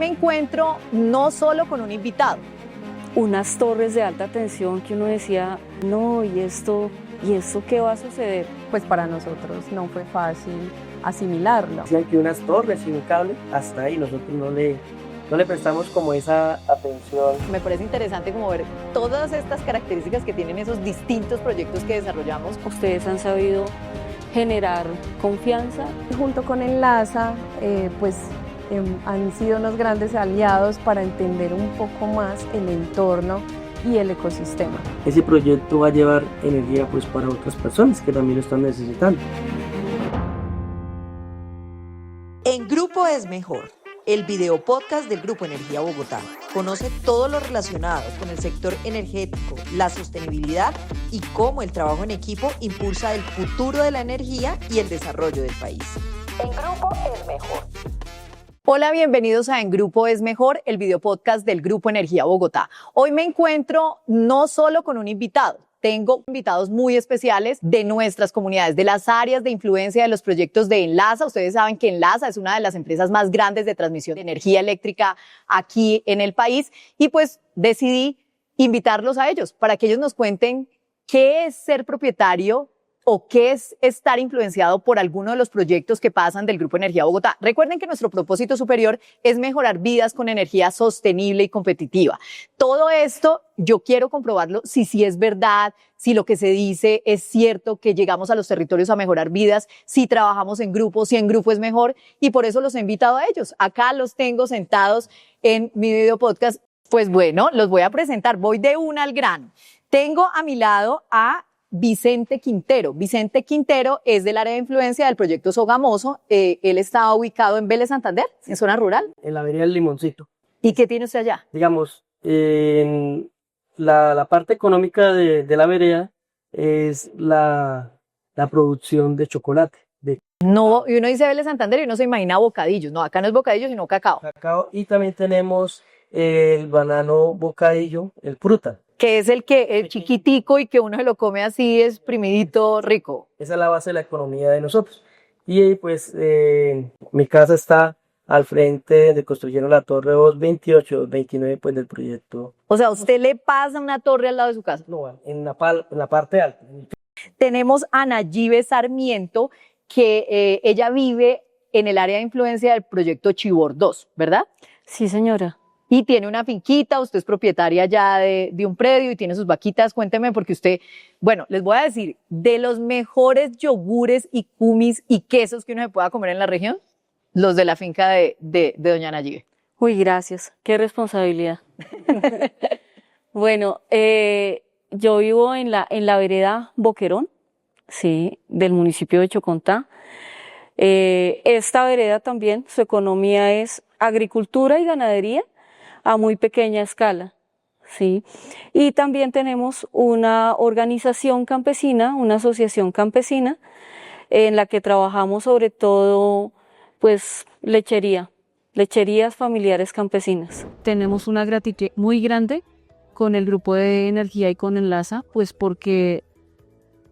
me encuentro no solo con un invitado. Unas torres de alta tensión que uno decía, no, ¿y esto qué va a suceder? Pues para nosotros no fue fácil asimilarlo. Decían que unas torres y un cable, hasta ahí nosotros no le prestamos como esa atención. Me parece interesante como ver todas estas características que tienen esos distintos proyectos que desarrollamos. Ustedes han sabido generar confianza. Junto con Enlaza, han sido unos grandes aliados para entender un poco más el entorno y el ecosistema. Ese proyecto va a llevar energía pues para otras personas que también lo están necesitando. En Grupo es Mejor, el video podcast del Grupo Energía Bogotá. Conoce todo lo relacionado con el sector energético, la sostenibilidad y cómo el trabajo en equipo impulsa el futuro de la energía y el desarrollo del país. En Grupo es Mejor. Hola, bienvenidos a En Grupo es Mejor, el video podcast del Grupo Energía Bogotá. Hoy me encuentro no solo con un invitado. Tengo invitados muy especiales de nuestras comunidades, de las áreas de influencia de los proyectos de Enlaza. Ustedes saben que Enlaza es una de las empresas más grandes de transmisión de energía eléctrica aquí en el país y pues decidí invitarlos a ellos para que ellos nos cuenten qué es ser propietario o qué es estar influenciado por alguno de los proyectos que pasan del Grupo Energía Bogotá. Recuerden que nuestro propósito superior es mejorar vidas con energía sostenible y competitiva. Todo esto yo quiero comprobarlo si sí es verdad, si lo que se dice es cierto, que llegamos a los territorios a mejorar vidas, si trabajamos en grupo, si en grupo es mejor, y por eso los he invitado a ellos. Acá los tengo sentados en mi video podcast. Pues bueno, los voy a presentar, voy de una al grano. Tengo a mi lado a Vicente Quintero. Vicente Quintero es del área de influencia del proyecto Sogamoso. Él está ubicado en Vélez Santander, en zona rural. En la vereda del Limoncito. ¿Y qué tiene usted allá? Digamos, en la parte económica de la vereda es la producción de chocolate. No, y uno dice Vélez Santander y uno se imagina bocadillos. No, acá no es bocadillo, sino cacao. Y también tenemos el banano bocadillo, el fruta. Que es el chiquitico y que uno se lo come así, exprimidito, rico. Esa es la base de la economía de nosotros. Y pues mi casa está al frente de construyeron la torre 228, 229 pues del proyecto. O sea, ¿usted le pasa una torre al lado de su casa? No, en la parte alta. Tenemos a Nayibe Sarmiento, que ella vive en el área de influencia del proyecto Chivor 2, ¿verdad? Sí, señora. Y tiene una finquita, usted es propietaria ya de un predio y tiene sus vaquitas. Cuénteme, porque usted, bueno, les voy a decir, de los mejores yogures y kumis y quesos que uno se pueda comer en la región, los de la finca de doña Nayibe. Uy, gracias, qué responsabilidad. Bueno, yo vivo en la vereda Boquerón, sí, del municipio de Chocontá. Esta vereda también, su economía es agricultura y ganadería a muy pequeña escala, ¿sí? Y también tenemos una organización campesina, una asociación campesina, en la que trabajamos sobre todo, pues, lecherías familiares campesinas. Tenemos una gratitud muy grande con el Grupo de Energía y con Enlaza, pues porque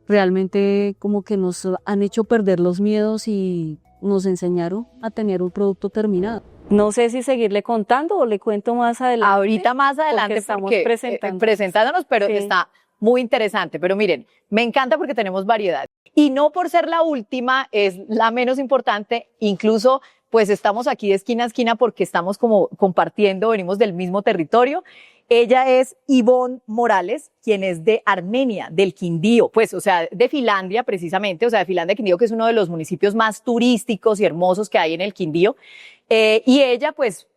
realmente como que nos han hecho perder los miedos y nos enseñaron a tener un producto terminado. No sé si seguirle contando o le cuento más adelante. Ahorita más adelante porque estamos presentándonos, pero sí, está muy interesante. Pero miren, me encanta porque tenemos variedad. Y no por ser la última, es la menos importante. Incluso, pues estamos aquí de esquina a esquina porque estamos como compartiendo, venimos del mismo territorio. Ella es Ivonne Morales, quien es de Armenia, del Quindío, pues, o sea, de Finlandia precisamente, o sea, de Finlandia, Quindío, que es uno de los municipios más turísticos y hermosos que hay en el Quindío. Y ella, pues,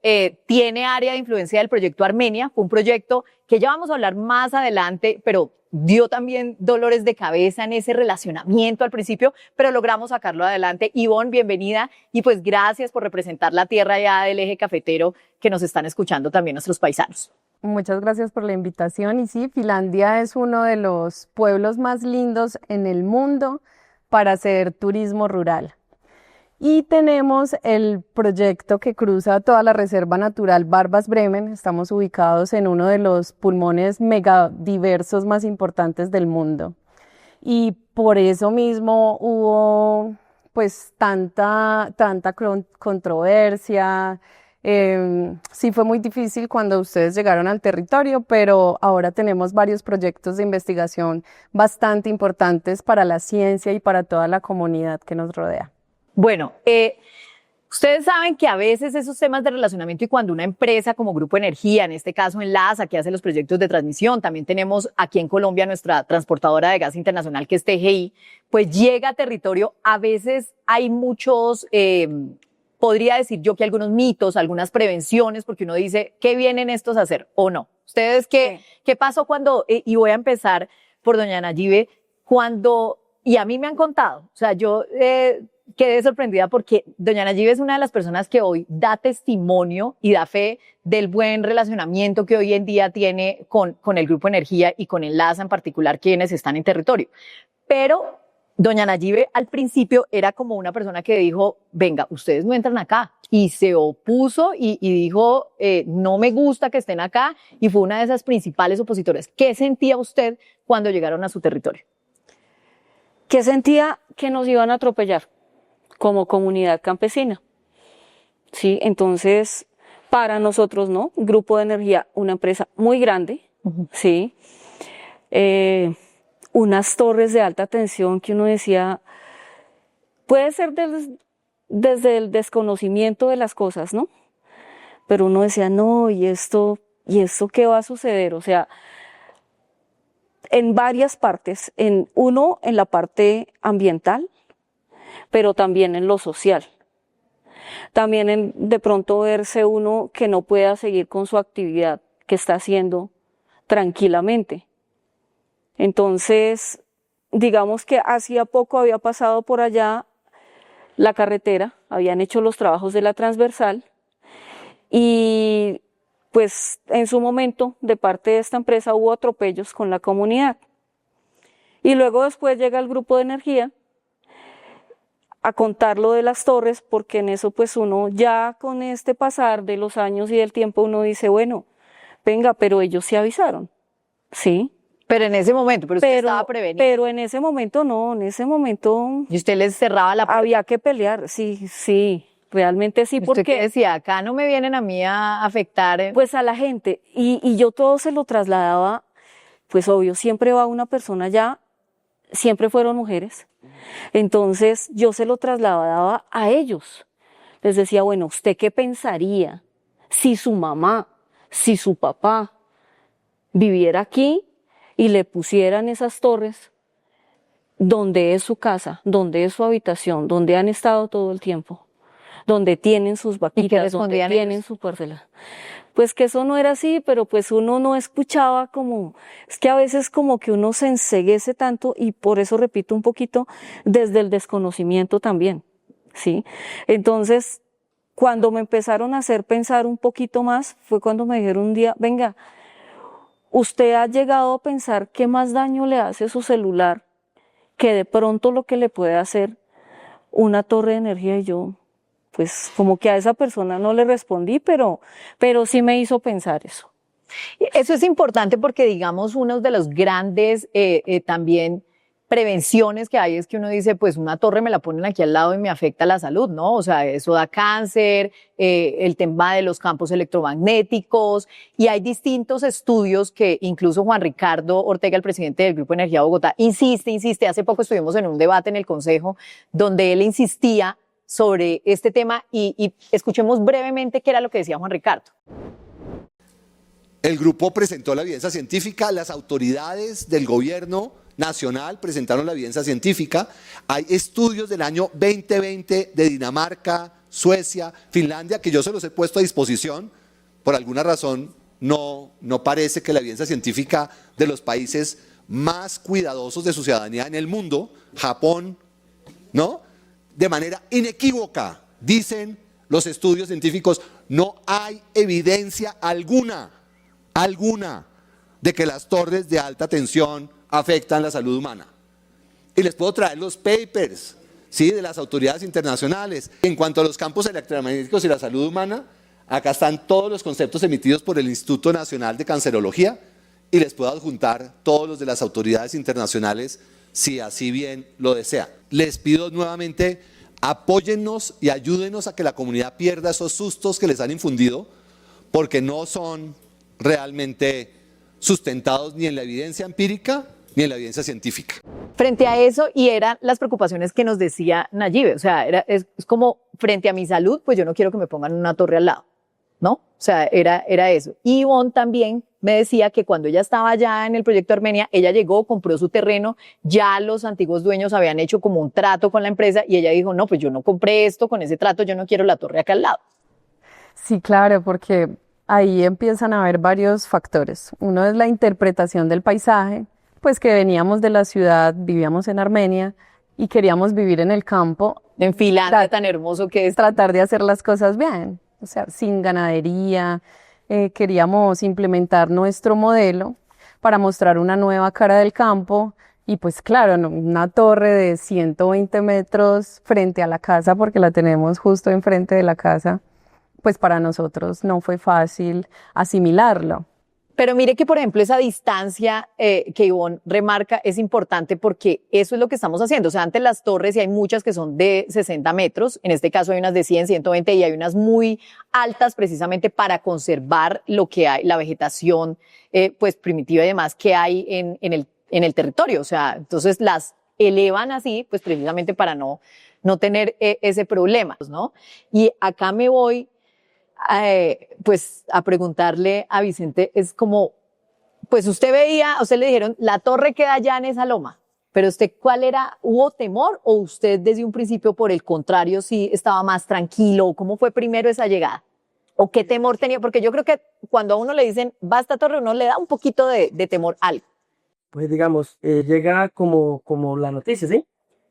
tiene área de influencia del proyecto Armenia. Fue un proyecto que ya vamos a hablar más adelante, pero dio también dolores de cabeza en ese relacionamiento al principio, pero logramos sacarlo adelante. Ivonne, bienvenida, y pues gracias por representar la tierra ya del eje cafetero que nos están escuchando también nuestros paisanos. Muchas gracias por la invitación. Y sí, Finlandia es uno de los pueblos más lindos en el mundo para hacer turismo rural. Y tenemos el proyecto que cruza toda la Reserva Natural Barbas-Bremen. Estamos ubicados en uno de los pulmones megadiversos más importantes del mundo. Y por eso mismo hubo pues tanta controversia, Sí fue muy difícil cuando ustedes llegaron al territorio, pero ahora tenemos varios proyectos de investigación bastante importantes para la ciencia y para toda la comunidad que nos rodea. Bueno, ustedes saben que a veces esos temas de relacionamiento y cuando una empresa como Grupo Energía, en este caso Enlaza, que hace los proyectos de transmisión, también tenemos aquí en Colombia nuestra transportadora de gas internacional que es TGI, pues llega a territorio, a veces hay muchos, podría decir yo que algunos mitos, algunas prevenciones, porque uno dice, ¿qué vienen estos a hacer o no? ¿Ustedes qué pasó cuando, y voy a empezar por doña Nayibe, cuando, y a mí me han contado, o sea, yo quedé sorprendida porque doña Nayibe es una de las personas que hoy da testimonio y da fe del buen relacionamiento que hoy en día tiene con el Grupo Energía y con Enlaza en particular, quienes están en territorio. Pero doña Nayibe al principio era como una persona que dijo, venga, ustedes no entran acá. Y se opuso y dijo, no me gusta que estén acá. Y fue una de esas principales opositoras. ¿Qué sentía usted cuando llegaron a su territorio? ¿Qué sentía? Que nos iban a atropellar como comunidad campesina. Sí, entonces, para nosotros, ¿no? Grupo de Energía, una empresa muy grande, sí. Unas torres de alta tensión que uno decía, puede ser desde el desconocimiento de las cosas, ¿no? Pero uno decía, no, ¿y esto qué va a suceder? O sea, en varias partes, en la parte ambiental, pero también en lo social. También en de pronto verse uno que no pueda seguir con su actividad que está haciendo tranquilamente. Entonces, digamos que hacía poco había pasado por allá la carretera, habían hecho los trabajos de la transversal y pues en su momento de parte de esta empresa hubo atropellos con la comunidad. Y luego después llega el Grupo de Energía a contar lo de las torres, porque en eso pues uno ya con este pasar de los años y del tiempo uno dice, bueno, venga, pero ellos sí avisaron, ¿sí? Pero en ese momento, pero usted estaba prevenido. Pero en ese momento no, en ese momento... ¿Y usted les cerraba la puerta? Había que pelear, sí, realmente sí, ¿Usted porque... qué decía? Acá no me vienen a mí a afectar. Pues a la gente, y yo todo se lo trasladaba, pues obvio, siempre va una persona allá, siempre fueron mujeres, entonces yo se lo trasladaba a ellos. Les decía, bueno, ¿usted qué pensaría si su mamá, si su papá viviera aquí y le pusieran esas torres donde es su casa, donde es su habitación, donde han estado todo el tiempo, donde tienen sus vaquitas, donde tienen su parcela? Pues que eso no era así, pero pues uno no escuchaba como, es que a veces como que uno se enceguece tanto y por eso repito un poquito, desde el desconocimiento también, ¿sí? Entonces, cuando me empezaron a hacer pensar un poquito más, fue cuando me dijeron un día, venga, ¿usted ha llegado a pensar qué más daño le hace su celular que de pronto lo que le puede hacer una torre de energía? Y yo, pues como que a esa persona no le respondí, pero sí me hizo pensar eso. Eso es importante porque, digamos, uno de los grandes también prevenciones que hay es que uno dice, pues una torre me la ponen aquí al lado y me afecta la salud, ¿no? O sea, eso da cáncer, el tema de los campos electromagnéticos, y hay distintos estudios que incluso Juan Ricardo Ortega, el presidente del Grupo Energía Bogotá, insiste. Hace poco estuvimos en un debate en el Consejo donde él insistía sobre este tema y escuchemos brevemente qué era lo que decía Juan Ricardo. El grupo presentó la evidencia científica, las autoridades del gobierno nacional presentaron la evidencia científica. Hay estudios del año 2020 de Dinamarca, Suecia, Finlandia, que yo se los he puesto a disposición. Por alguna razón no parece que la evidencia científica de los países más cuidadosos de su ciudadanía en el mundo, Japón, ¿no? De manera inequívoca, dicen los estudios científicos, no hay evidencia alguna de que las torres de alta tensión afectan la salud humana. Y les puedo traer los papers, ¿sí?, de las autoridades internacionales. En cuanto a los campos electromagnéticos y la salud humana, acá están todos los conceptos emitidos por el Instituto Nacional de Cancerología y les puedo adjuntar todos los de las autoridades internacionales si así bien lo desea. Les pido nuevamente apóyennos y ayúdenos a que la comunidad pierda esos sustos que les han infundido, porque no son realmente sustentados ni en la evidencia empírica ni en la evidencia científica. Frente a eso, y eran las preocupaciones que nos decía Nayibe, o sea, es como frente a mi salud, pues yo no quiero que me pongan una torre al lado, ¿no? O sea, era eso. Y Ivonne también me decía que cuando ella estaba ya en el proyecto Armenia, ella llegó, compró su terreno, ya los antiguos dueños habían hecho como un trato con la empresa y ella dijo, no, pues yo no compré esto con ese trato, yo no quiero la torre acá al lado. Sí, claro, porque ahí empiezan a haber varios factores. Uno es la interpretación del paisaje, pues que veníamos de la ciudad, vivíamos en Armenia y queríamos vivir en el campo. En Finlandia, tan hermoso que es. Tratar de hacer las cosas bien, o sea, sin ganadería. Queríamos implementar nuestro modelo para mostrar una nueva cara del campo y pues claro, una torre de 120 metros frente a la casa, porque la tenemos justo enfrente de la casa, pues para nosotros no fue fácil asimilarlo. Pero mire que, por ejemplo, esa distancia que Ivonne remarca es importante porque eso es lo que estamos haciendo. O sea, antes las torres, y hay muchas que son de 60 metros, en este caso hay unas de 100, 120 y hay unas muy altas precisamente para conservar lo que hay, la vegetación pues primitiva y demás que hay en el territorio. O sea, entonces las elevan así, pues precisamente para no tener ese problema, ¿no? Y acá me voy pues a preguntarle a Vicente, es como, pues usted veía, a usted le dijeron, la torre queda allá en esa loma, pero usted, ¿cuál era? ¿Hubo temor o usted desde un principio, por el contrario, sí estaba más tranquilo? ¿Cómo fue primero esa llegada? ¿O qué temor tenía? Porque yo creo que cuando a uno le dicen, va a esta torre, uno le da un poquito de temor a algo. Pues digamos, llega como la noticia, ¿sí?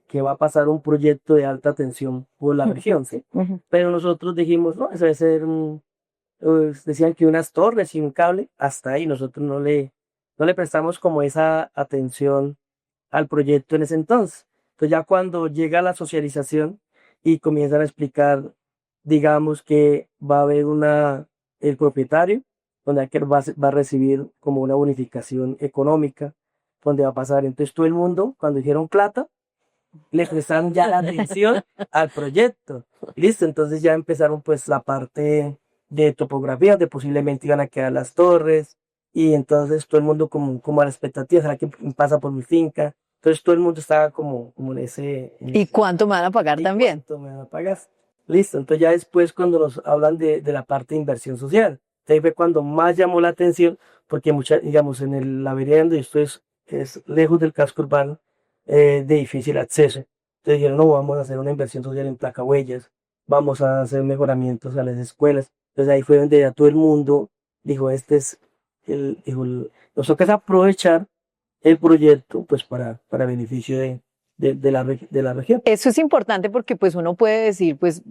Que va a pasar un proyecto de alta tensión por la región, ¿sí? Pero nosotros dijimos, no, eso debe ser, decían que unas torres y un cable, hasta ahí nosotros no le prestamos como esa atención al proyecto en ese entonces. Entonces ya cuando llega la socialización y comienzan a explicar, digamos que va a haber el propietario, donde va a recibir como una bonificación económica, donde va a pasar. Entonces todo el mundo, cuando dijeron plata, le prestaron ya la atención al proyecto. Listo, entonces ya empezaron pues la parte de topografía, donde posiblemente iban a quedar las torres, y entonces todo el mundo como a la expectativa, ¿será que pasa por mi finca? Entonces todo el mundo estaba como en ese... ¿Y cuánto me van a pagar también? ¿Cuánto me van a pagar? Listo, entonces ya después cuando nos hablan de la parte de inversión social, ahí fue cuando más llamó la atención, porque digamos, la vereda donde esto es lejos del casco urbano, de difícil acceso. Entonces dijeron, no, vamos a hacer una inversión social en placahuellas, vamos a hacer mejoramientos a las escuelas. Entonces ahí fue donde ya todo el mundo dijo, nos toca aprovechar el proyecto pues para beneficio de la región. Eso es importante porque pues uno puede decir, pues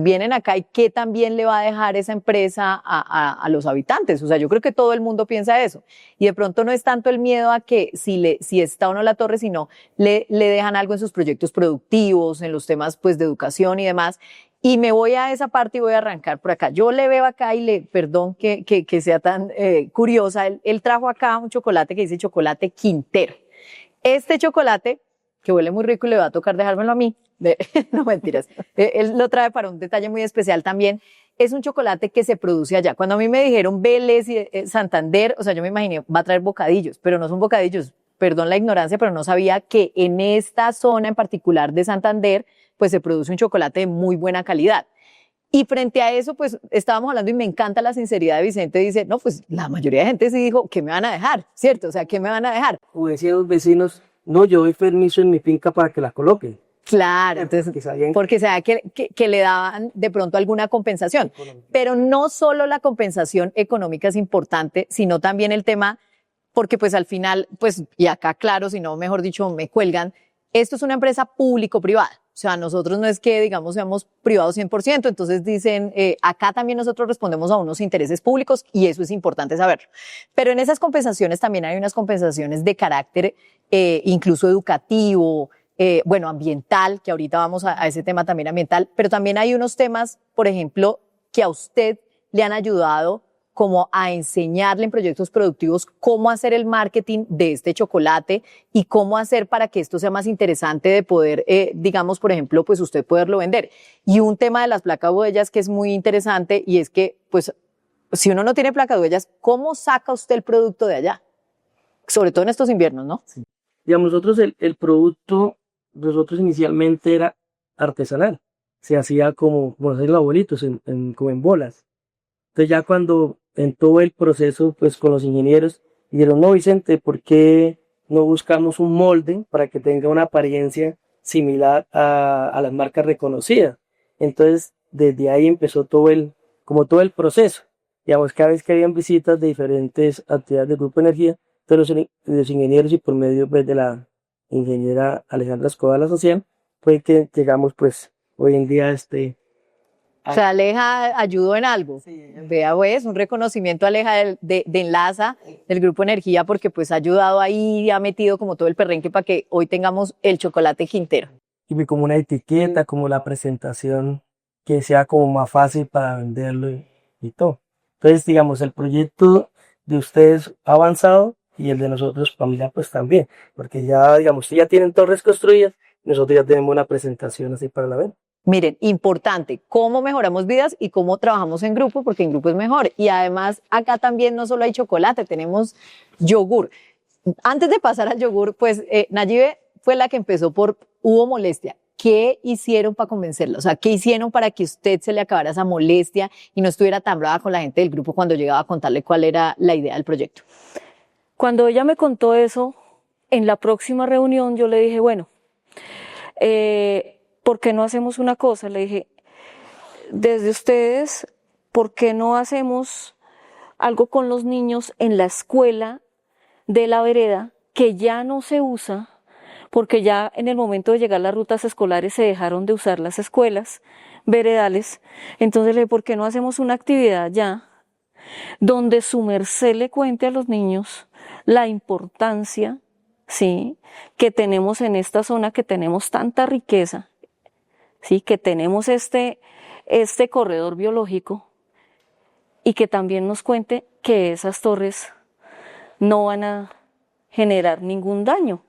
vienen acá y qué también le va a dejar esa empresa a los habitantes. O sea, yo creo que todo el mundo piensa eso. Y de pronto no es tanto el miedo a que si está o no la torre, sino le dejan algo en sus proyectos productivos, en los temas pues de educación y demás. Y me voy a esa parte y voy a arrancar por acá. Yo le veo acá y perdón que sea tan curiosa, él trajo acá un chocolate que dice chocolate Quintero. Este chocolate, que huele muy rico y le va a tocar dejármelo a mí, no mentiras, él lo trae para un detalle muy especial también, es un chocolate que se produce allá. Cuando a mí me dijeron Vélez y Santander, o sea, yo me imaginé, va a traer bocadillos, pero no son bocadillos, perdón la ignorancia, pero no sabía que en esta zona en particular de Santander, pues se produce un chocolate de muy buena calidad. Y frente a eso, pues estábamos hablando y me encanta la sinceridad de Vicente, dice, no, pues la mayoría de gente sí dijo, ¿qué me van a dejar? ¿Cierto? O sea, ¿qué me van a dejar? Como decían los vecinos, no, yo doy permiso en mi finca para que la coloquen. Claro, entonces, porque sabía que le daban de pronto alguna compensación. Pero no solo la compensación económica es importante, sino también el tema, porque pues al final, pues, y acá claro, si no, mejor dicho, me cuelgan, esto es una empresa público-privada. O sea, nosotros no es que, digamos, seamos privados 100%, entonces dicen, acá también nosotros respondemos a unos intereses públicos y eso es importante saberlo. Pero en esas compensaciones también hay unas compensaciones de carácter incluso educativo, bueno, ambiental, que ahorita vamos a ese tema también ambiental, pero también hay unos temas, por ejemplo, que a usted le han ayudado como a enseñarle en proyectos productivos cómo hacer el marketing de este chocolate y cómo hacer para que esto sea más interesante de poder, digamos, por ejemplo, pues usted poderlo vender. Y un tema de las placas huellas que es muy interesante y es que, pues, si uno no tiene placa de huellas, ¿cómo saca usted el producto de allá? Sobre todo en estos inviernos, ¿no? Sí. Digamos, nosotros el producto, nosotros inicialmente era artesanal. Se hacía como hacen los abuelitos, como en bolas. Entonces ya cuando en todo el proceso, pues con los ingenieros, dijeron, no, Vicente, ¿por qué no buscamos un molde para que tenga una apariencia similar a las marcas reconocidas? Entonces, desde ahí empezó todo el proceso. Digamos, cada vez que habían visitas de diferentes actividades del Grupo Energía, entonces los ingenieros y por medio pues, de la ingeniera Alejandra Escobar, la social, fue que llegamos pues hoy en día O sea, Aleja ayudó en algo. Sí. Vea, pues, un reconocimiento a Aleja de Enlaza, del Grupo Energía, porque pues ha ayudado ahí y ha metido como todo el perrenque para que hoy tengamos el chocolate Quintero. Y como una etiqueta, como la presentación, que sea como más fácil para venderlo y todo. Entonces, digamos, el proyecto de ustedes ha avanzado y el de nosotros, familia, pues también, porque ya, digamos, ya tienen torres construidas, nosotros ya tenemos una presentación así para la venta. Miren, importante, cómo mejoramos vidas y cómo trabajamos en grupo, porque en grupo es mejor. Y además, acá también no solo hay chocolate, tenemos yogur. Antes de pasar al yogur, pues Nayibe fue la que empezó hubo molestia. ¿Qué hicieron para convencerla? O sea, ¿qué hicieron para que usted se le acabara esa molestia y no estuviera tan brava con la gente del grupo cuando llegaba a contarle cuál era la idea del proyecto? Cuando ella me contó eso, en la próxima reunión yo le dije, bueno, ¿por qué no hacemos una cosa? Le dije, desde ustedes, ¿por qué no hacemos algo con los niños en la escuela de la vereda que ya no se usa? Porque ya en el momento de llegar las rutas escolares se dejaron de usar las escuelas veredales. Entonces le dije, ¿por qué no hacemos una actividad ya donde su merced le cuente a los niños la importancia, ¿sí?, que tenemos en esta zona, que tenemos tanta riqueza, ¿sí?, que tenemos este corredor biológico, y que también nos cuente que esas torres no van a generar ningún daño?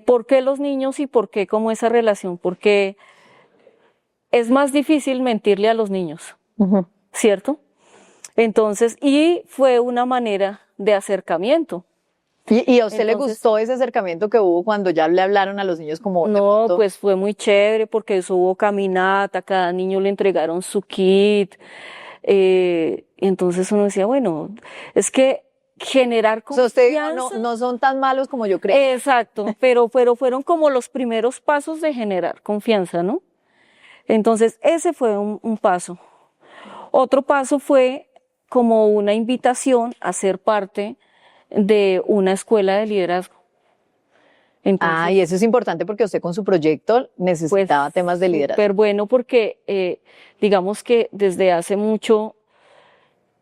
¿Por qué los niños y por qué como esa relación? Porque es más difícil mentirle a los niños, ¿cierto? Entonces, y fue una manera de acercamiento. ¿Y a usted le gustó ese acercamiento que hubo cuando ya le hablaron a los niños como? No, pues fue muy chévere porque eso hubo caminata, cada niño le entregaron su kit. Entonces uno decía, bueno, es que generar confianza. O sea, usted dijo, no son tan malos como yo creo. Exacto, pero fueron como los primeros pasos de generar confianza, ¿no? Entonces ese fue un paso. Otro paso fue como una invitación a ser parte de una escuela de liderazgo. Entonces, y eso es importante porque usted con su proyecto necesitaba temas de liderazgo. Súper bueno porque digamos que desde hace mucho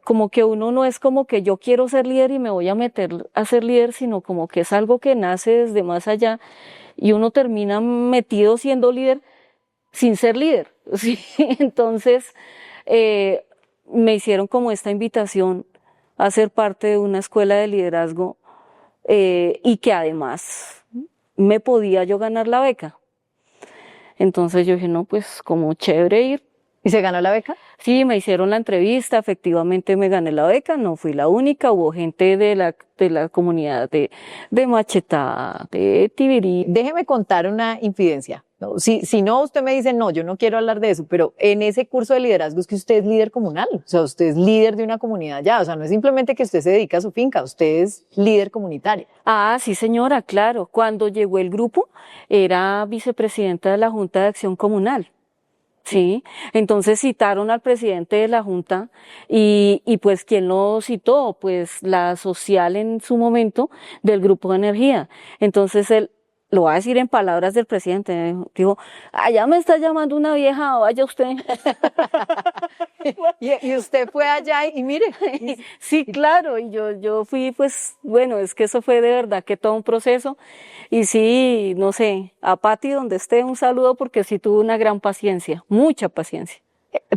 como que uno no es como que yo quiero ser líder y me voy a meter a ser líder, sino como que es algo que nace desde más allá y uno termina metido siendo líder sin ser líder, ¿sí? Entonces me hicieron como esta invitación a ser parte de una escuela de liderazgo y que además me podía yo ganar la beca. Entonces yo dije, no, pues como chévere ir. ¿Y se ganó la beca? Sí, me hicieron la entrevista, efectivamente me gané la beca, no fui la única, hubo gente de la comunidad de Machetá, de Tibirí. Déjeme contar una infidencia. No, si no, usted me dice, no, yo no quiero hablar de eso, pero en ese curso de liderazgo es que usted es líder comunal, o sea, usted es líder de una comunidad ya, o sea, no es simplemente que usted se dedica a su finca, usted es líder comunitario. Ah, sí señora, claro, cuando llegó el grupo era vicepresidenta de la Junta de Acción Comunal. Sí, entonces citaron al presidente de la Junta y pues ¿quién lo citó? Pues la social en su momento del Grupo de Energía. Entonces él, lo va a decir en palabras del presidente, dijo, allá me está llamando una vieja, vaya usted. y usted fue allá y mire. Sí, claro, y yo fui, pues, bueno, es que eso fue de verdad que todo un proceso. Y sí, no sé, a Pati donde esté un saludo porque sí tuvo una gran paciencia, mucha paciencia.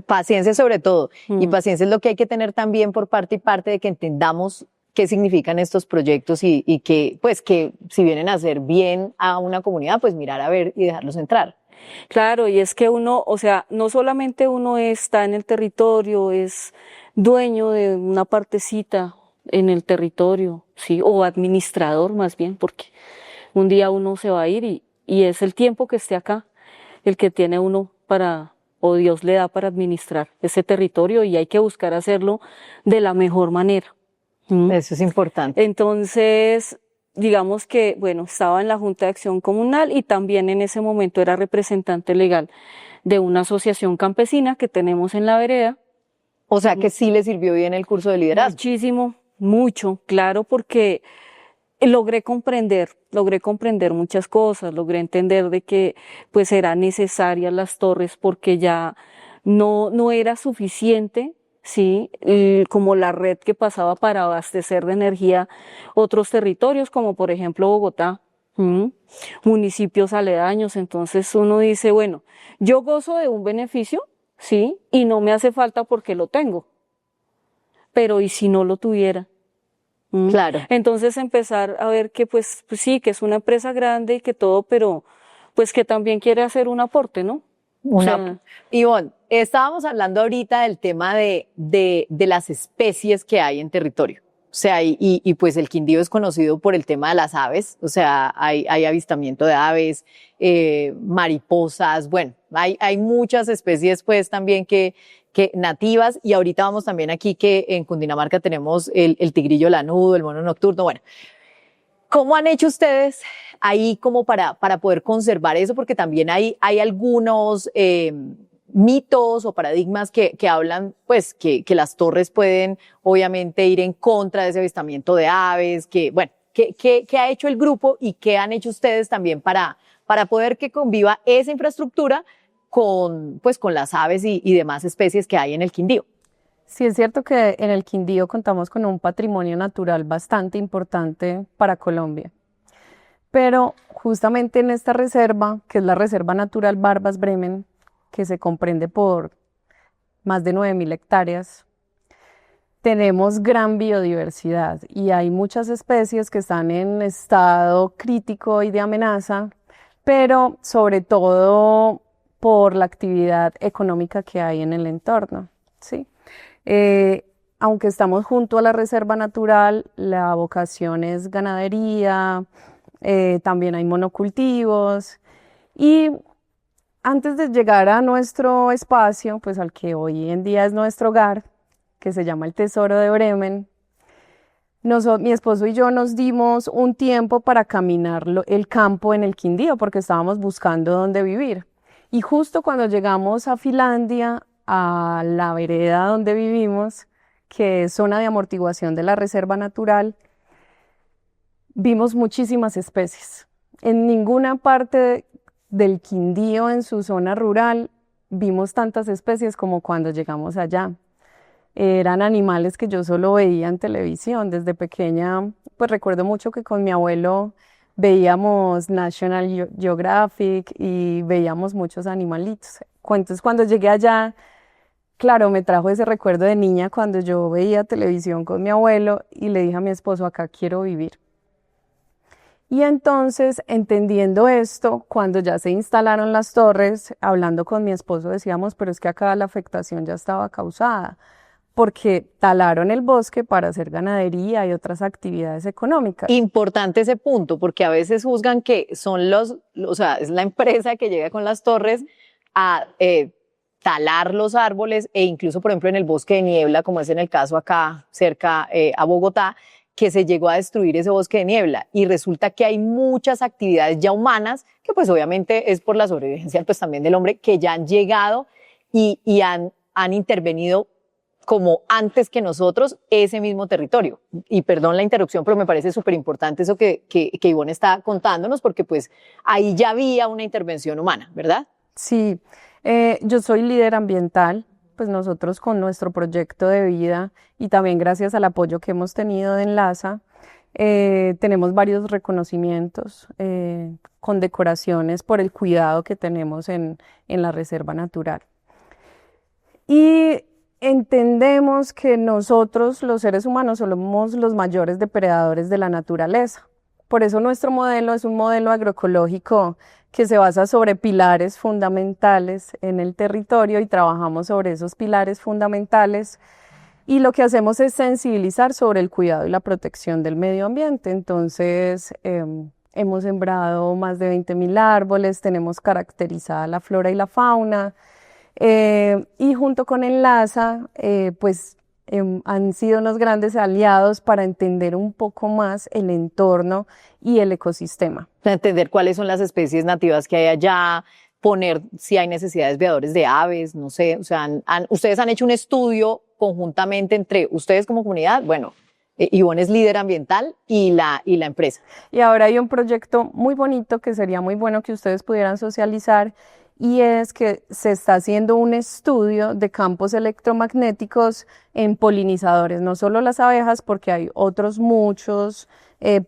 Paciencia sobre todo. Y Mm. paciencia es lo que hay que tener también por parte y parte de que entendamos qué significan estos proyectos y que, pues, que si vienen a hacer bien a una comunidad, pues mirar a ver y dejarlos entrar. Claro, y es que uno, o sea, no solamente uno está en el territorio, es dueño de una partecita en el territorio, sí, o administrador más bien, porque un día uno se va a ir y es el tiempo que esté acá el que tiene uno para, o Dios le da para administrar ese territorio y hay que buscar hacerlo de la mejor manera. ¿Mm? Eso es importante. Entonces, digamos que, bueno, estaba en la Junta de Acción Comunal y también en ese momento era representante legal de una asociación campesina que tenemos en la vereda. O sea que sí le sirvió bien el curso de liderazgo. Muchísimo, mucho, claro, porque logré comprender muchas cosas, logré entender de que pues eran necesarias las torres porque ya no era suficiente, sí, como la red que pasaba para abastecer de energía otros territorios, como por ejemplo Bogotá, municipios aledaños. Entonces uno dice, bueno, yo gozo de un beneficio, sí, y no me hace falta porque lo tengo, pero ¿y si no lo tuviera? Claro. Entonces empezar a ver que pues sí, que es una empresa grande y que todo, pero pues que también quiere hacer un aporte, ¿no? Ivonne, estábamos hablando ahorita del tema de las especies que hay en territorio. O sea, y pues el Quindío es conocido por el tema de las aves, o sea, hay avistamiento de aves, mariposas, bueno, hay muchas especies pues también que nativas, y ahorita vamos también aquí que en Cundinamarca tenemos el tigrillo lanudo, el mono nocturno, bueno. ¿Cómo han hecho ustedes ahí como para poder conservar eso? Porque también hay algunos mitos o paradigmas que hablan, pues, que las torres pueden obviamente ir en contra de ese avistamiento de aves, bueno, ¿qué ha hecho el grupo y qué han hecho ustedes también para poder que conviva esa infraestructura con las aves y demás especies que hay en el Quindío? Sí, es cierto que en el Quindío contamos con un patrimonio natural bastante importante para Colombia. Pero justamente en esta reserva, que es la Reserva Natural Barbas-Bremen, que se comprende por más de 9.000 hectáreas, tenemos gran biodiversidad y hay muchas especies que están en estado crítico y de amenaza, pero sobre todo por la actividad económica que hay en el entorno, ¿sí? Aunque estamos junto a la reserva natural, la vocación es ganadería, también hay monocultivos y antes de llegar a nuestro espacio, pues al que hoy en día es nuestro hogar, que se llama el Tesoro de Bremen, mi esposo y yo nos dimos un tiempo para caminar el campo en el Quindío porque estábamos buscando dónde vivir. Y justo cuando llegamos a Finlandia, a la vereda donde vivimos, que es zona de amortiguación de la reserva natural, vimos muchísimas especies. En ninguna parte del Quindío, en su zona rural, vimos tantas especies como cuando llegamos allá. Eran animales que yo solo veía en televisión. Desde pequeña, pues recuerdo mucho que con mi abuelo veíamos National Geographic y veíamos muchos animalitos. Entonces, cuando llegué allá, claro, me trajo ese recuerdo de niña cuando yo veía televisión con mi abuelo y le dije a mi esposo, acá quiero vivir. Y entonces, entendiendo esto, cuando ya se instalaron las torres, hablando con mi esposo decíamos, pero es que acá la afectación ya estaba causada, porque talaron el bosque para hacer ganadería y otras actividades económicas. Importante ese punto, porque a veces juzgan que son o sea, es la empresa que llega con las torres a talar los árboles e incluso, por ejemplo, en el bosque de niebla, como es en el caso acá cerca a Bogotá, que se llegó a destruir ese bosque de niebla y resulta que hay muchas actividades ya humanas que pues obviamente es por la sobrevivencia pues también del hombre que ya han llegado y han intervenido como antes que nosotros ese mismo territorio. Y perdón la interrupción, pero me parece súper importante eso que Ivonne está contándonos porque pues ahí ya había una intervención humana, ¿verdad? Sí, yo soy líder ambiental, pues nosotros con nuestro proyecto de vida y también gracias al apoyo que hemos tenido de Enlaza, tenemos varios reconocimientos, condecoraciones por el cuidado que tenemos en la reserva natural. entendemos que nosotros, los seres humanos, somos los mayores depredadores de la naturaleza. Por eso nuestro modelo es un modelo agroecológico que se basa sobre pilares fundamentales en el territorio y trabajamos sobre esos pilares fundamentales. Y lo que hacemos es sensibilizar sobre el cuidado y la protección del medio ambiente. Entonces, hemos sembrado más de 20.000 árboles, tenemos caracterizada la flora y la fauna, y junto con Enlaza, pues han sido unos grandes aliados para entender un poco más el entorno y el ecosistema. Entender cuáles son las especies nativas que hay allá, poner si hay necesidades veadores de aves, no sé, o sea, ustedes han hecho un estudio conjuntamente entre ustedes como comunidad, bueno, Ivonne es líder ambiental y la empresa. Y ahora hay un proyecto muy bonito que sería muy bueno que ustedes pudieran socializar, y es que se está haciendo un estudio de campos electromagnéticos en polinizadores, no solo las abejas, porque hay otros muchos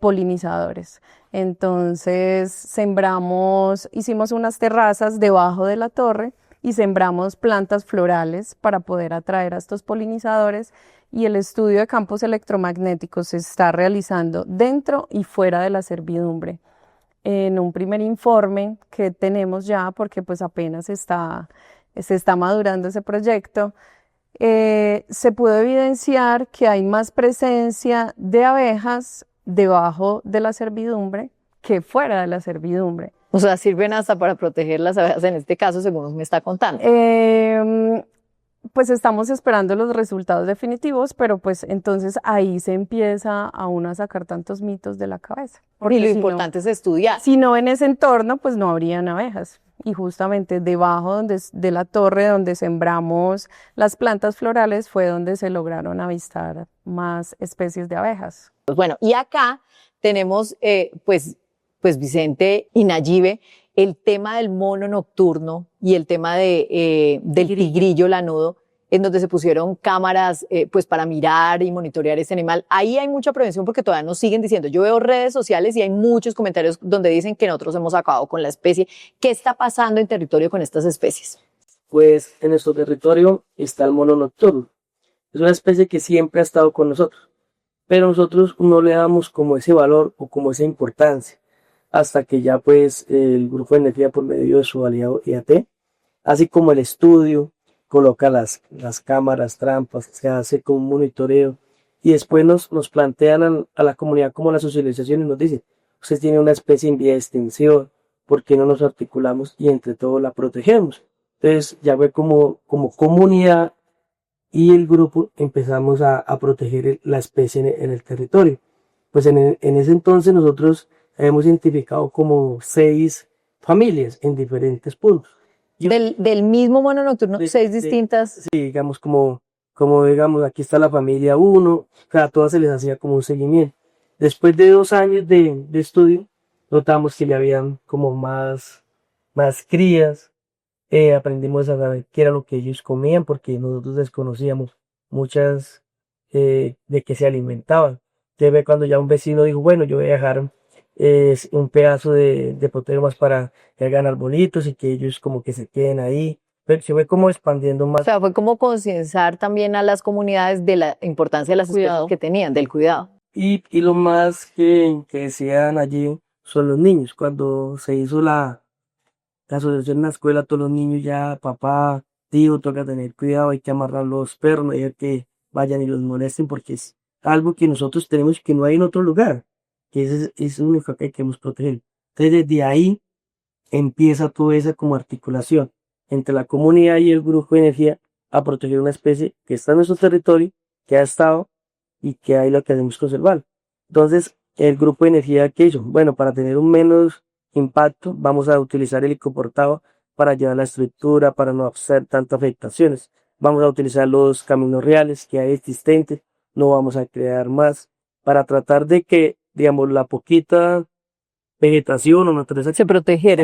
polinizadores. Entonces hicimos unas terrazas debajo de la torre y sembramos plantas florales para poder atraer a estos polinizadores, y el estudio de campos electromagnéticos se está realizando dentro y fuera de la servidumbre. En un primer informe que tenemos ya, porque pues apenas se está madurando ese proyecto, se pudo evidenciar que hay más presencia de abejas debajo de la servidumbre que fuera de la servidumbre. O sea, sirven hasta para proteger las abejas en este caso, según me está contando. Pues estamos esperando los resultados definitivos, pero pues entonces ahí se empieza a uno a sacar tantos mitos de la cabeza. Y lo importante es estudiar. Si no, en ese entorno, pues no habrían abejas. Y justamente debajo de la torre donde sembramos las plantas florales fue donde se lograron avistar más especies de abejas. Bueno, y acá tenemos, pues Vicente y Nayibe, el tema del mono nocturno y el tema del tigrillo lanudo, en donde se pusieron cámaras pues para mirar y monitorear este animal. Ahí hay mucha prevención porque todavía nos siguen diciendo. Yo veo redes sociales y hay muchos comentarios donde dicen que nosotros hemos acabado con la especie. ¿Qué está pasando en territorio con estas especies? Pues en nuestro territorio está el mono nocturno. Es una especie que siempre ha estado con nosotros, pero nosotros no le damos como ese valor o como esa importancia, hasta que ya pues el Grupo de Energía, por medio de su aliado IAT, así como el estudio, coloca las cámaras, trampas, se hace como un monitoreo, y después nos plantean a la comunidad como la socialización y nos dicen: usted tiene una especie en vía de extinción, ¿por qué no nos articulamos y entre todos la protegemos? Entonces ya fue como comunidad y el grupo empezamos a proteger la especie en el territorio. Pues en ese entonces nosotros hemos identificado como 6 familias en diferentes puntos. Del mismo mono nocturno, 6 distintas. Sí, digamos como digamos, aquí está la familia 1, a todas se les hacía como un seguimiento. Después de 2 años de estudio, notamos que ya habían como más crías. Aprendimos a saber qué era lo que ellos comían, porque nosotros desconocíamos muchas de qué se alimentaban. Entonces, cuando ya un vecino dijo: bueno, yo voy a dejar un pedazo de potero más para que hagan arbolitos y que ellos como que se queden ahí. Pero se fue como expandiendo más. O sea, fue como concienciar también a las comunidades de la importancia de las especies que tenían, del cuidado. Y lo más que decían allí son los niños. Cuando se hizo la asociación en la escuela, todos los niños ya: papá, tío, toca tener cuidado, hay que amarrar los perros, no hay que vayan y los molesten, porque es algo que nosotros tenemos y que no hay en otro lugar, que es lo único que queremos proteger. Entonces desde ahí empieza toda esa como articulación entre la comunidad y el Grupo de Energía a proteger una especie que está en nuestro territorio, que ha estado y que ahí lo queremos conservar. Entonces el Grupo de Energía, ¿qué hizo? Bueno, para tener un menos impacto, vamos a utilizar el helicoportado para llevar la estructura, para no hacer tantas afectaciones. Vamos a utilizar los caminos reales que hay existentes, no vamos a crear más, para tratar de que, digamos, la poquita vegetación o naturaleza se protegiera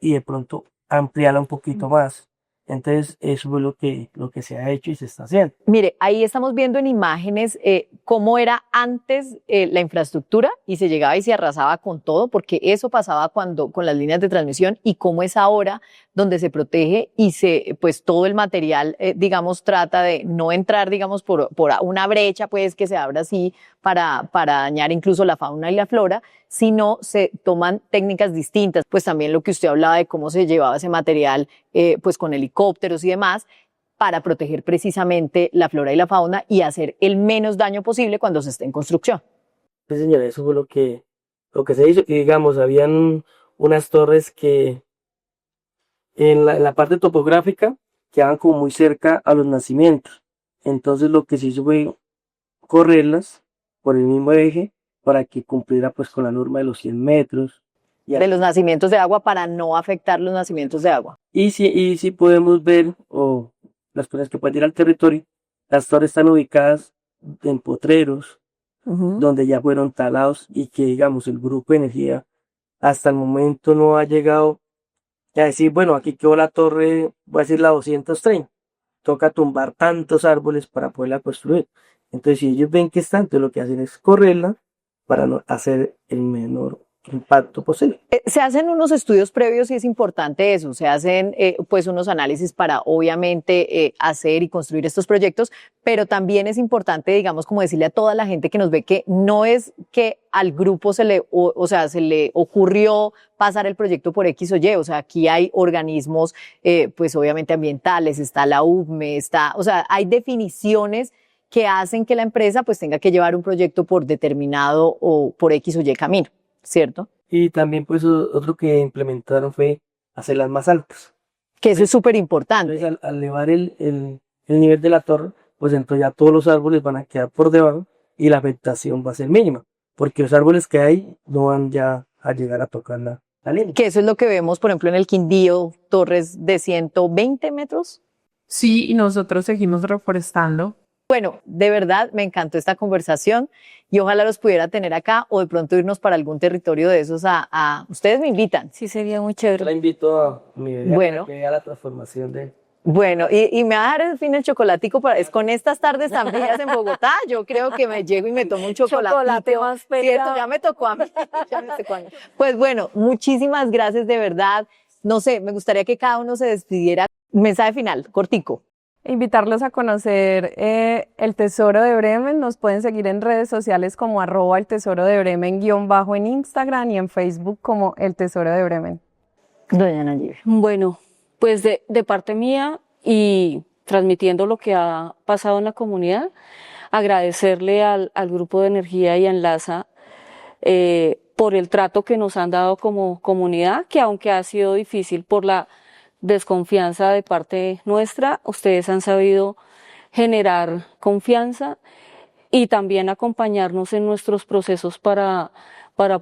y de pronto ampliarla un poquito más. Entonces, eso fue lo que se ha hecho y se está haciendo. Mire, ahí estamos viendo en imágenes cómo era antes la infraestructura y se llegaba y se arrasaba con todo, porque eso pasaba con las líneas de transmisión, y cómo es ahora donde se protege y pues todo el material, digamos, trata de no entrar, digamos, por una brecha, pues, que se abra así para dañar incluso la fauna y la flora, sino se toman técnicas distintas. Pues también lo que usted hablaba de cómo se llevaba ese material, pues con helicópteros y demás, para proteger precisamente la flora y la fauna y hacer el menos daño posible cuando se esté en construcción. Sí, señora, eso fue lo que se hizo. Y digamos, habían unas torres que en la parte topográfica quedaban como muy cerca a los nacimientos. Entonces lo que se hizo fue correrlas por el mismo eje para que cumpliera pues con la norma de los 100 metros. De los nacimientos de agua, para no afectar los nacimientos de agua. Y sí podemos ver, o las personas que pueden ir al territorio, las torres están ubicadas en potreros, donde ya fueron talados, y que digamos el grupo de energía hasta el momento no ha llegado a decir, bueno, aquí quedó la torre, voy a decir la 230, toca tumbar tantos árboles para poderla construir. Entonces si ellos ven que está, entonces lo que hacen es correrla para no hacer el menor impacto posible. Se hacen unos estudios previos y es importante eso, se hacen pues unos análisis para obviamente hacer y construir estos proyectos, pero también es importante, digamos, como decirle a toda la gente que nos ve, que no es que al grupo se le ocurrió pasar el proyecto por X o Y, o sea, aquí hay organismos pues obviamente ambientales, está la UBME, o sea, hay definiciones que hacen que la empresa pues tenga que llevar un proyecto por determinado o por X o Y camino, ¿cierto? Y también pues otro que implementaron fue hacerlas más altas. Que eso es súper importante. Entonces al elevar el nivel de la torre, pues entonces ya todos los árboles van a quedar por debajo y la afectación va a ser mínima, porque los árboles que hay no van ya a llegar a tocar la línea. Que eso es lo que vemos, por ejemplo, en el Quindío, torres de 120 metros. Sí, y nosotros seguimos reforestando. Bueno, de verdad me encantó esta conversación y ojalá los pudiera tener acá o de pronto irnos para algún territorio de esos ustedes me invitan. Sí, sería muy Yo chévere. la invito a mi bebé Bueno. para que vea la transformación de... Bueno, y me va a dar el fin el chocolatico es con estas tardes tan bellas en Bogotá. Yo creo que me llego y me tomo un Chocolate más Cierto, pelado. ya me tocó a mí. Ya me tocó a mí. Pues bueno, muchísimas gracias de verdad. No sé, me gustaría que cada uno se despidiera. Mensaje final, cortico. Invitarlos a conocer el Tesoro de Bremen. Nos pueden seguir en redes sociales como @el Tesoro de Bremen _ en Instagram, y en Facebook como el Tesoro de Bremen. Doña Nayib. Bueno, pues de parte mía y transmitiendo lo que ha pasado en la comunidad, agradecerle al Grupo de Energía y a Enlaza por el trato que nos han dado como comunidad, que aunque ha sido difícil por la desconfianza de parte nuestra, ustedes han sabido generar confianza y también acompañarnos en nuestros procesos para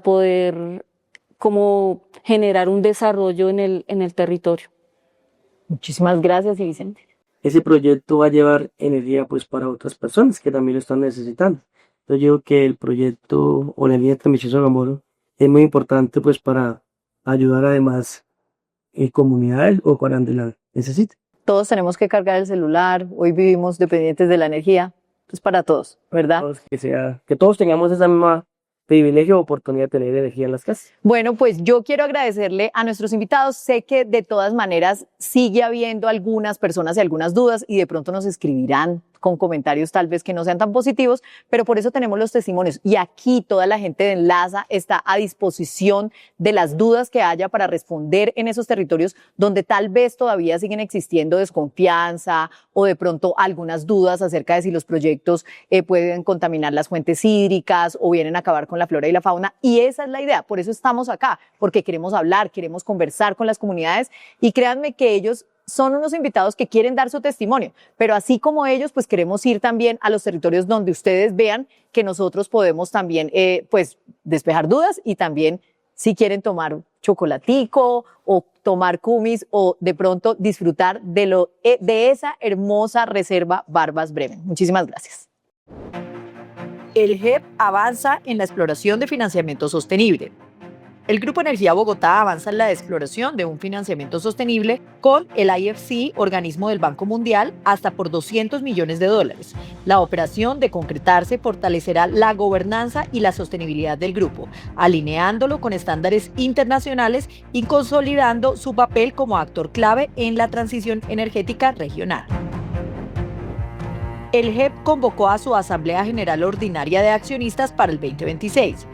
poder como generar un desarrollo en el territorio. Muchísimas gracias, y Vicente. Ese proyecto va a llevar energía pues para otras personas que también lo están necesitando. Entonces yo creo que el proyecto o la línea de transmisión Sogamoro es muy importante pues para ayudar además comunidades o cuando la necesite. Todos tenemos que cargar el celular, hoy vivimos dependientes de la energía, es para todos, ¿verdad? Que todos tengamos esa misma privilegio o oportunidad de tener energía en las casas. Bueno, pues yo quiero agradecerle a nuestros invitados. Sé que de todas maneras sigue habiendo algunas personas y algunas dudas y de pronto nos escribirán con comentarios tal vez que no sean tan positivos, pero por eso tenemos los testimonios y aquí toda la gente de Enlaza está a disposición de las dudas que haya para responder en esos territorios donde tal vez todavía siguen existiendo desconfianza o de pronto algunas dudas acerca de si los proyectos pueden contaminar las fuentes hídricas o vienen a acabar con la flora y la fauna, y esa es la idea, por eso estamos acá, porque queremos hablar, queremos conversar con las comunidades y créanme que ellos son unos invitados que quieren dar su testimonio, pero así como ellos, pues queremos ir también a los territorios donde ustedes vean que nosotros podemos también, pues, despejar dudas y también si quieren tomar chocolatico o tomar kumis o de pronto disfrutar de esa hermosa reserva Barbas Bremen. Muchísimas gracias. El GEP avanza en la exploración de financiamiento sostenible. El Grupo Energía Bogotá avanza en la exploración de un financiamiento sostenible con el IFC, organismo del Banco Mundial, hasta por $200 millones. La operación, de concretarse, fortalecerá la gobernanza y la sostenibilidad del grupo, alineándolo con estándares internacionales y consolidando su papel como actor clave en la transición energética regional. El GEP convocó a su Asamblea General Ordinaria de Accionistas para el 2026.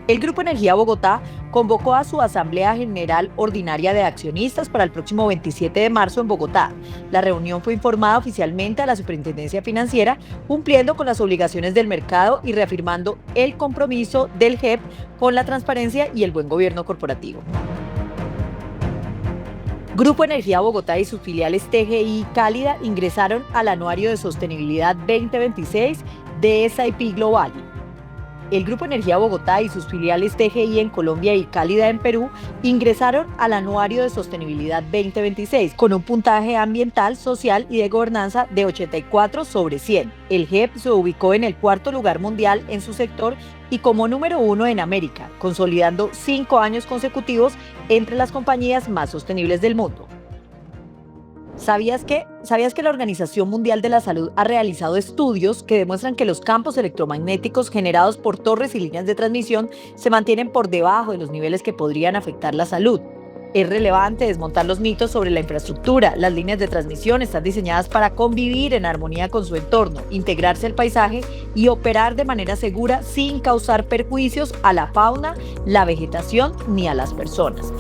El Grupo Energía Bogotá convocó a su Asamblea General Ordinaria de Accionistas para el próximo 27 de marzo en Bogotá. La reunión fue informada oficialmente a la Superintendencia Financiera, cumpliendo con las obligaciones del mercado y reafirmando el compromiso del GEP con la transparencia y el buen gobierno corporativo. Grupo Energía Bogotá y sus filiales TGI y Cálida ingresaron al Anuario de Sostenibilidad 2026 de S&P Global. El Grupo Energía Bogotá y sus filiales TGI en Colombia y Cálida en Perú ingresaron al Anuario de Sostenibilidad 2026 con un puntaje ambiental, social y de gobernanza de 84 sobre 100. El GEP se ubicó en el cuarto lugar mundial en su sector y como número 1 en América, consolidando 5 años consecutivos entre las compañías más sostenibles del mundo. ¿Sabías que la Organización Mundial de la Salud ha realizado estudios que demuestran que los campos electromagnéticos generados por torres y líneas de transmisión se mantienen por debajo de los niveles que podrían afectar la salud? Es relevante desmontar los mitos sobre la infraestructura. Las líneas de transmisión están diseñadas para convivir en armonía con su entorno, integrarse al paisaje y operar de manera segura sin causar perjuicios a la fauna, la vegetación ni a las personas.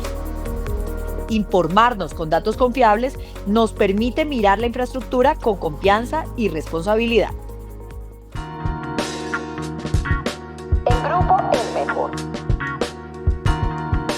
Informarnos con datos confiables nos permite mirar la infraestructura con confianza y responsabilidad.